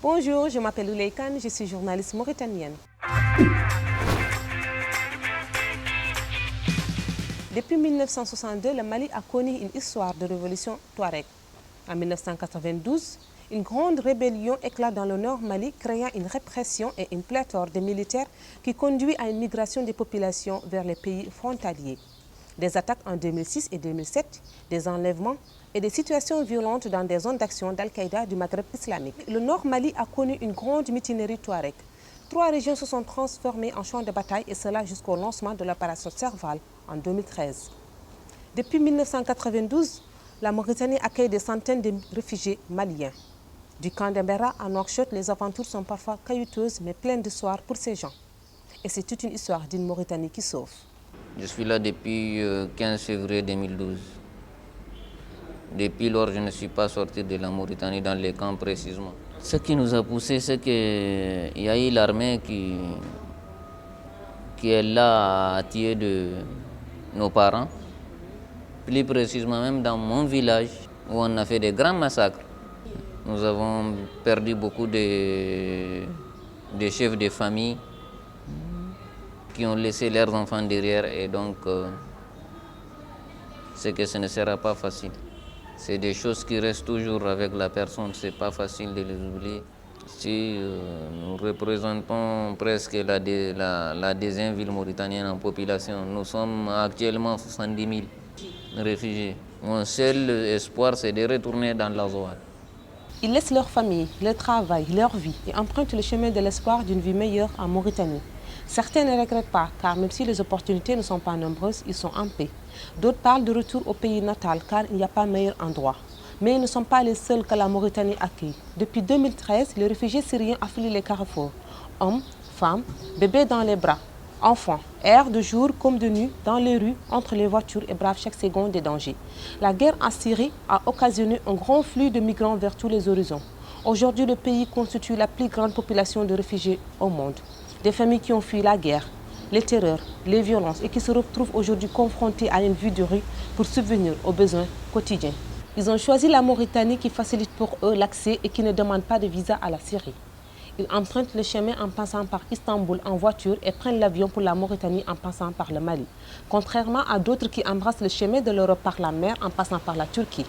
Bonjour, je m'appelle Ouleye Kane, je suis journaliste mauritanienne. Depuis 1962, le Mali a connu une histoire de révolution touareg. En 1992, une grande rébellion éclate dans le nord Mali, créant une répression et une pléthore de militaires qui conduit à une migration des populations vers les pays frontaliers. Des attaques en 2006 et 2007, des enlèvements et des situations violentes dans des zones d'action d'Al-Qaïda du Maghreb islamique. Le nord Mali a connu une grande mutinerie touareg. 3 régions se sont transformées en champs de bataille et cela jusqu'au lancement de l'opération Serval en 2013. Depuis 1992, la Mauritanie accueille des centaines de réfugiés maliens. Du camp d'Embera à Nouakchott, les aventures sont parfois caillouteuses mais pleines d'histoire pour ces gens. Et c'est toute une histoire d'une Mauritanie qui sauve. Je suis là depuis 15 février 2012. Depuis lors, je ne suis pas sorti de la Mauritanie dans les camps précisément. Ce qui nous a poussé, c'est qu'il y a eu l'armée qui est là à tuer de nos parents. Plus précisément même dans mon village où on a fait des grands massacres. Nous avons perdu beaucoup de chefs de famille qui ont laissé leurs enfants derrière et donc c'est que ce ne sera pas facile. C'est des choses qui restent toujours avec la personne, c'est pas facile de les oublier. Si nous représentons presque la deuxième ville mauritanienne en population, nous sommes actuellement 70 000 réfugiés. Mon seul espoir, c'est de retourner dans l'Azawad. Ils laissent leur famille, leur travail, leur vie et empruntent le chemin de l'espoir d'une vie meilleure en Mauritanie. Certains ne regrettent pas, car même si les opportunités ne sont pas nombreuses, ils sont en paix. D'autres parlent de retour au pays natal, car il n'y a pas meilleur endroit. Mais ils ne sont pas les seuls que la Mauritanie accueille. Depuis 2013, les réfugiés syriens affluent les carrefours. Hommes, femmes, bébés dans les bras, enfants, errent de jour comme de nuit dans les rues, entre les voitures et bravent chaque seconde des dangers. La guerre en Syrie a occasionné un grand flux de migrants vers tous les horizons. Aujourd'hui, le pays constitue la plus grande population de réfugiés au monde. Des familles qui ont fui la guerre, les terreurs, les violences et qui se retrouvent aujourd'hui confrontées à une vie de rue pour subvenir aux besoins quotidiens. Ils ont choisi la Mauritanie qui facilite pour eux l'accès et qui ne demande pas de visa à la Syrie. Ils empruntent le chemin en passant par Istanbul en voiture et prennent l'avion pour la Mauritanie en passant par le Mali, contrairement à d'autres qui embrassent le chemin de l'Europe par la mer en passant par la Turquie.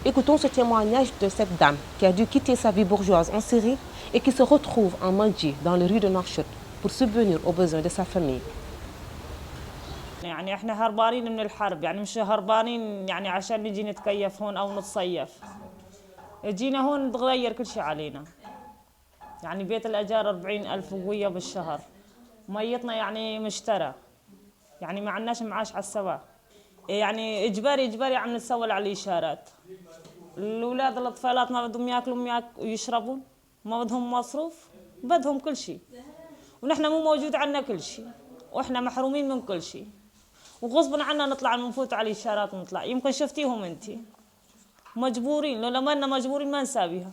Écoutons ce témoignage de cette dame qui a dû quitter sa vie bourgeoise en Syrie et qui se retrouve en Mandji, dans les rues de Nouakchott, pour subvenir aux besoins de sa famille. يعني احنا هربانين من الحرب، يعني مش هربانين يعني عشان نجي نتكيف هون او نتصيف. جينا هون تغير كل شيء علينا. يعني بيت الاجار 40,000 ويا بالشهر. ميتنا يعني مشترى. يعني ما عندناش معاش على السوا. يعني اجباري عم نتسول على الاشارات. الاولاد الاطفالات ما بدهم ياكلوا ويشربوا، ما بدهم مصروف، بدهم كل شيء. ونحن مو موجود عنا كل شيء، واحنا محرومين من كل شيء. وغصبا عنا نطلع نفوت على الاشارات ونطلع، يمكن شفتيهم انت. مجبورين، لو لما اننا مجبورين ما نساويها.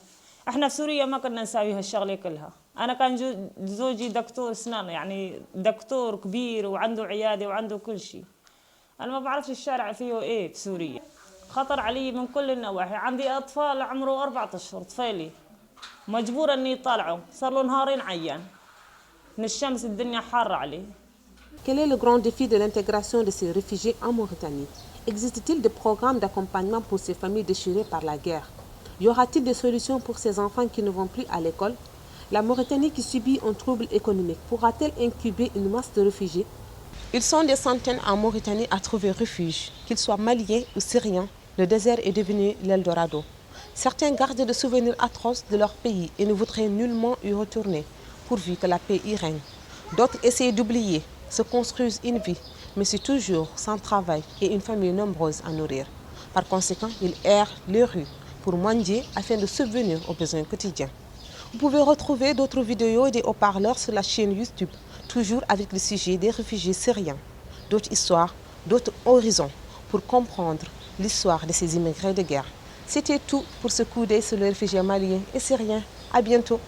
احنا في سوريا ما كنا نساوي هالشغله كلها. انا كان زوجي دكتور اسنان، يعني دكتور كبير وعنده عياده وعنده كل شيء. انا ما بعرفش الشارع فيه ايه في سوريا. خطر علي من كل النواحي، عندي اطفال عمره 4 اشهر طفيلي. مجبوره اني يطلعوا، صار له نهارين عيان. من الشمس الدنيا حارة عليه. Quel est le grand défi de l'intégration de ces réfugiés en Mauritanie? Existe-t-il des programmes d'accompagnement pour ces familles déchirées par la guerre? Y aura-t-il des solutions pour ces enfants qui ne vont plus à l'école? La Mauritanie qui subit un trouble économique pourra-t-elle incuber une masse de réfugiés? Ils sont des centaines en Mauritanie à trouver refuge. Qu'ils soient maliens ou syriens, le désert est devenu l'Eldorado. Certains gardent des souvenirs atroces de leur pays et ne voudraient nullement y retourner, pourvu que la paix y règne. D'autres essayent d'oublier, se construisent une vie, mais c'est toujours sans travail et une famille nombreuse à nourrir. Par conséquent, ils errent les rues pour mendier afin de subvenir aux besoins quotidiens. Vous pouvez retrouver d'autres vidéos et des haut-parleurs sur la chaîne YouTube, toujours avec le sujet des réfugiés syriens, d'autres histoires, d'autres horizons, pour comprendre l'histoire de ces immigrés de guerre. C'était tout pour ce coup d'œil sur les réfugiés maliens et syriens. À bientôt.